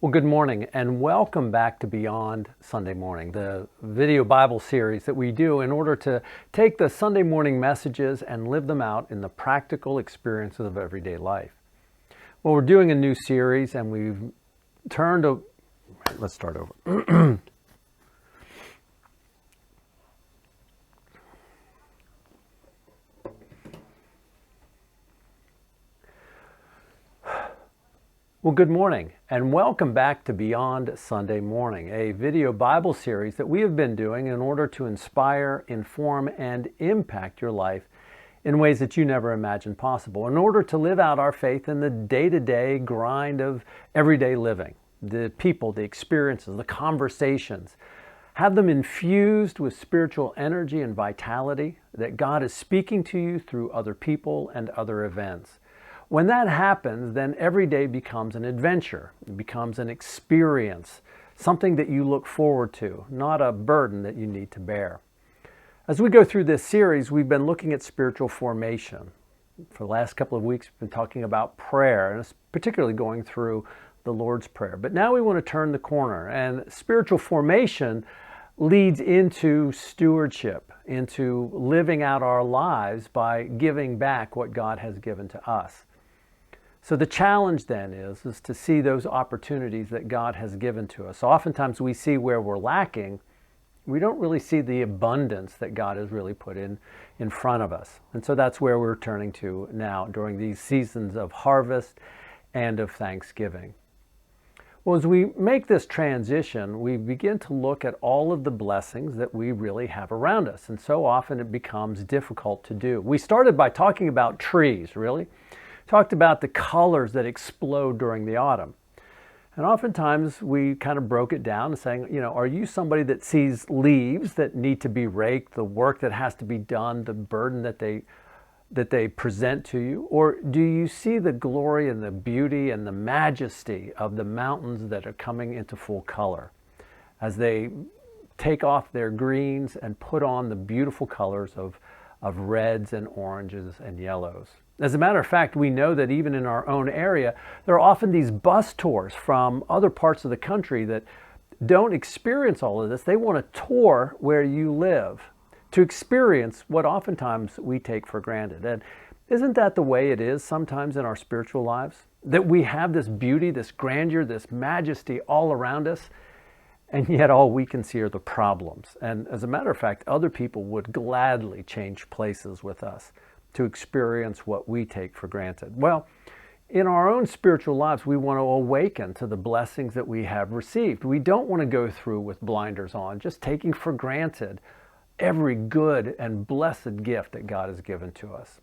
Well, good morning and welcome back to Beyond Sunday Morning, the video Bible series that we do in order to take the Sunday morning messages and live them out in the practical experiences of everyday life. Well, we're doing a new series and we've turned to, let's start over. Well, good morning and welcome back to Beyond Sunday Morning, a video Bible series that we have been doing in order to inspire, inform, and impact your life in ways that you never imagined possible, in order to live out our faith in the day-to-day grind of everyday living, the people, the experiences, the conversations. Have them infused with spiritual energy and vitality that God is speaking to you through other people and other events. When that happens, then every day becomes an adventure. It becomes an experience, something that you look forward to, not a burden that you need to bear. As we go through this series, we've been looking at spiritual formation. For the last couple of weeks, we've been talking about prayer, and particularly going through the Lord's Prayer. But now we want to turn the corner, and spiritual formation leads into stewardship, into living out our lives by giving back what God has given to us. So the challenge then is to see those opportunities that God has given to us. Oftentimes we see where we're lacking. We don't really see the abundance that God has really put in front of us. And so that's where we're turning to now during these seasons of harvest and of Thanksgiving. Well, as we make this transition, we begin to look at all of the blessings that we really have around us. And so often it becomes difficult to do. We started by talking about trees, really. Talked about the colors that explode during the autumn. And oftentimes we kind of broke it down and saying, are you somebody that sees leaves that need to be raked, the work that has to be done, the burden that they present to you? Or do you see the glory and the beauty and the majesty of the mountains that are coming into full color as they take off their greens and put on the beautiful colors of reds and oranges and yellows? As a matter of fact, we know that even in our own area, there are often these bus tours from other parts of the country that don't experience all of this. They want to tour where you live to experience what oftentimes we take for granted. And isn't that the way it is sometimes in our spiritual lives? That we have this beauty, this grandeur, this majesty all around us, and yet all we can see are the problems. And as a matter of fact, other people would gladly change places with us to experience what we take for granted. Well, in our own spiritual lives, we want to awaken to the blessings that we have received. We don't want to go through with blinders on, just taking for granted every good and blessed gift that God has given to us.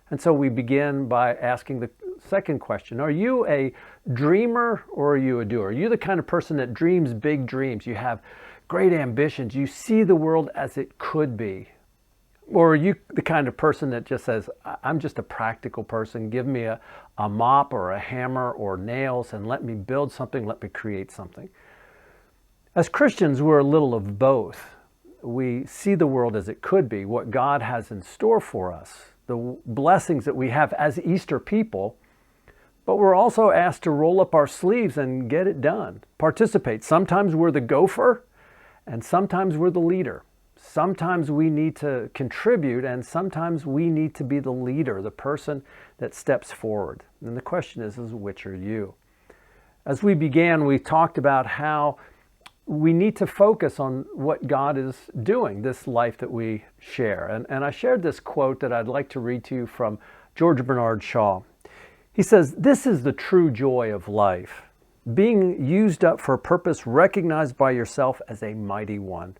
And so we begin by asking the second question: are you a dreamer or are you a doer? Are you the kind of person that dreams big dreams? You have great ambitions. You see the world as it could be. Or are you the kind of person that just says, I'm just a practical person, give me a mop or a hammer or nails and let me build something, let me create something? As Christians, we're a little of both. We see the world as it could be, what God has in store for us, the blessings that we have as Easter people, but we're also asked to roll up our sleeves and get it done, participate. Sometimes we're the gopher and sometimes we're the leader. Sometimes we need to contribute and sometimes we need to be the leader, the person that steps forward. And the question is which are you? As we began, we talked about how we need to focus on what God is doing, this life that we share. And I shared this quote that I'd like to read to you from George Bernard Shaw. He says, "This is the true joy of life, being used up for a purpose recognized by yourself as a mighty one.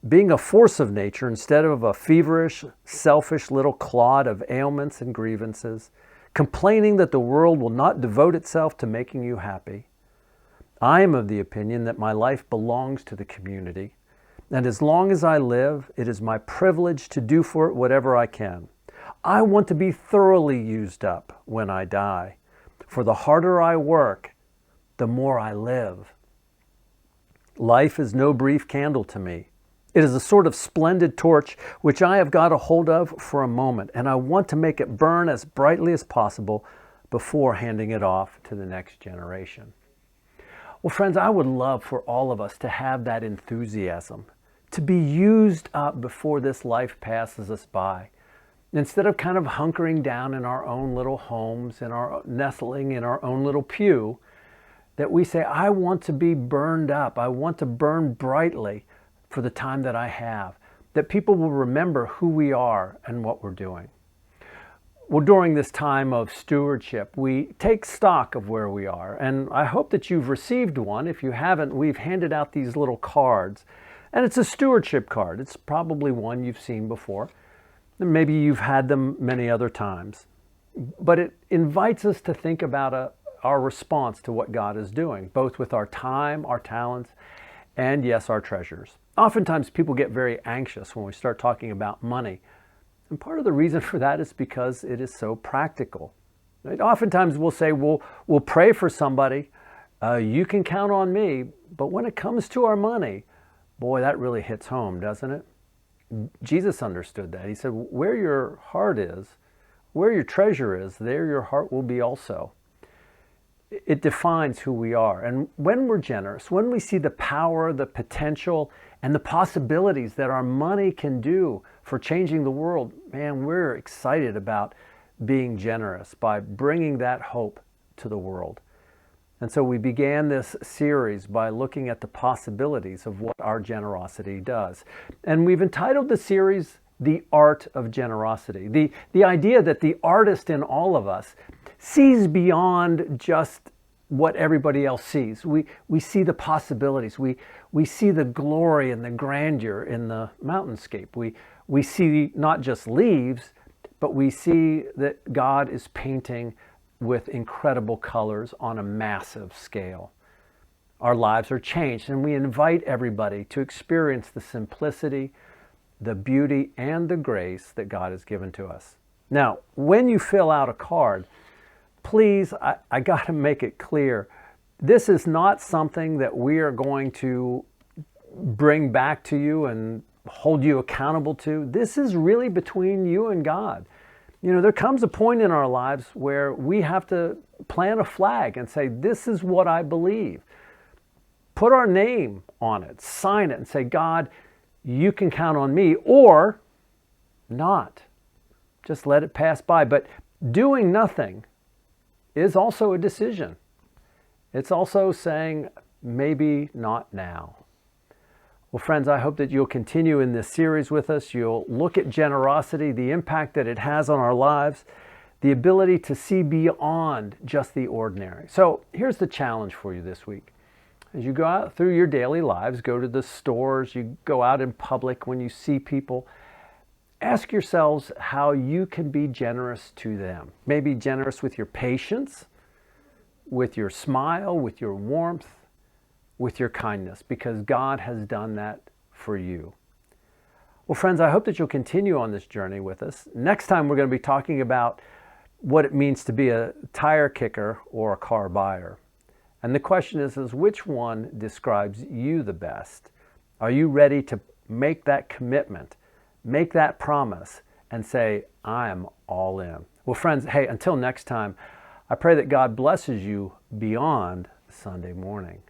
Being a force of nature instead of a feverish, selfish little clod of ailments and grievances, complaining that the world will not devote itself to making you happy. I am of the opinion that my life belongs to the community, and as long as I live, it is my privilege to do for it whatever I can. I want to be thoroughly used up when I die, for the harder I work, the more I live. Life is no brief candle to me. It is a sort of splendid torch which I have got a hold of for a moment, and I want to make it burn as brightly as possible before handing it off to the next generation." Well, friends, I would love for all of us to have that enthusiasm, to be used up before this life passes us by. Instead of kind of hunkering down in our own little homes and nestling in our own little pew, that we say, I want to be burned up. I want to burn brightly for the time that I have. That people will remember who we are and what we're doing. Well, during this time of stewardship, we take stock of where we are. And I hope that you've received one. If you haven't, we've handed out these little cards. And it's a stewardship card. It's probably one you've seen before. Maybe you've had them many other times. But it invites us to think about our response to what God is doing, both with our time, our talents, and yes, our treasures. Oftentimes people get very anxious when we start talking about money. And part of the reason for that is because it is so practical. Right? Oftentimes we'll say, we'll pray for somebody, you can count on me, but when it comes to our money, boy, that really hits home, doesn't it? Jesus understood that. He said, where your heart is, where your treasure is, there your heart will be also. It defines who we are. And when we're generous, when we see the power, the potential, and the possibilities that our money can do for changing the world, man, we're excited about being generous by bringing that hope to the world. And so we began this series by looking at the possibilities of what our generosity does. And we've entitled the series, The Art of Generosity. The idea that the artist in all of us sees beyond just what everybody else sees. We see the possibilities. We see the glory and the grandeur in the mountainscape. We see not just leaves, but we see that God is painting with incredible colors on a massive scale. Our lives are changed, and we invite everybody to experience the simplicity, the beauty, and the grace that God has given to us. Now, when you fill out a card, please, I got to make it clear, this is not something that we are going to bring back to you and hold you accountable to. This is really between you and God. You know, there comes a point in our lives where we have to plant a flag and say, this is what I believe. Put our name on it, sign it, and say, God, you can count on me, or not. Just let it pass by. But doing nothing is also a decision. It's also saying, maybe not now. Well, friends, I hope that you'll continue in this series with us. You'll look at generosity, the impact that it has on our lives, the ability to see beyond just the ordinary. So here's the challenge for you this week. As you go out through your daily lives, go to the stores, you go out in public when you see people, ask yourselves how you can be generous to them. Maybe generous with your patience, with your smile, with your warmth, with your kindness, because God has done that for you. Well, friends, I hope that you'll continue on this journey with us. Next time, we're going to be talking about what it means to be a tire kicker or a car buyer. And the question is which one describes you the best? Are you ready to make that commitment, make that promise, and say, I'm all in? Well, friends, hey, until next time, I pray that God blesses you beyond Sunday morning.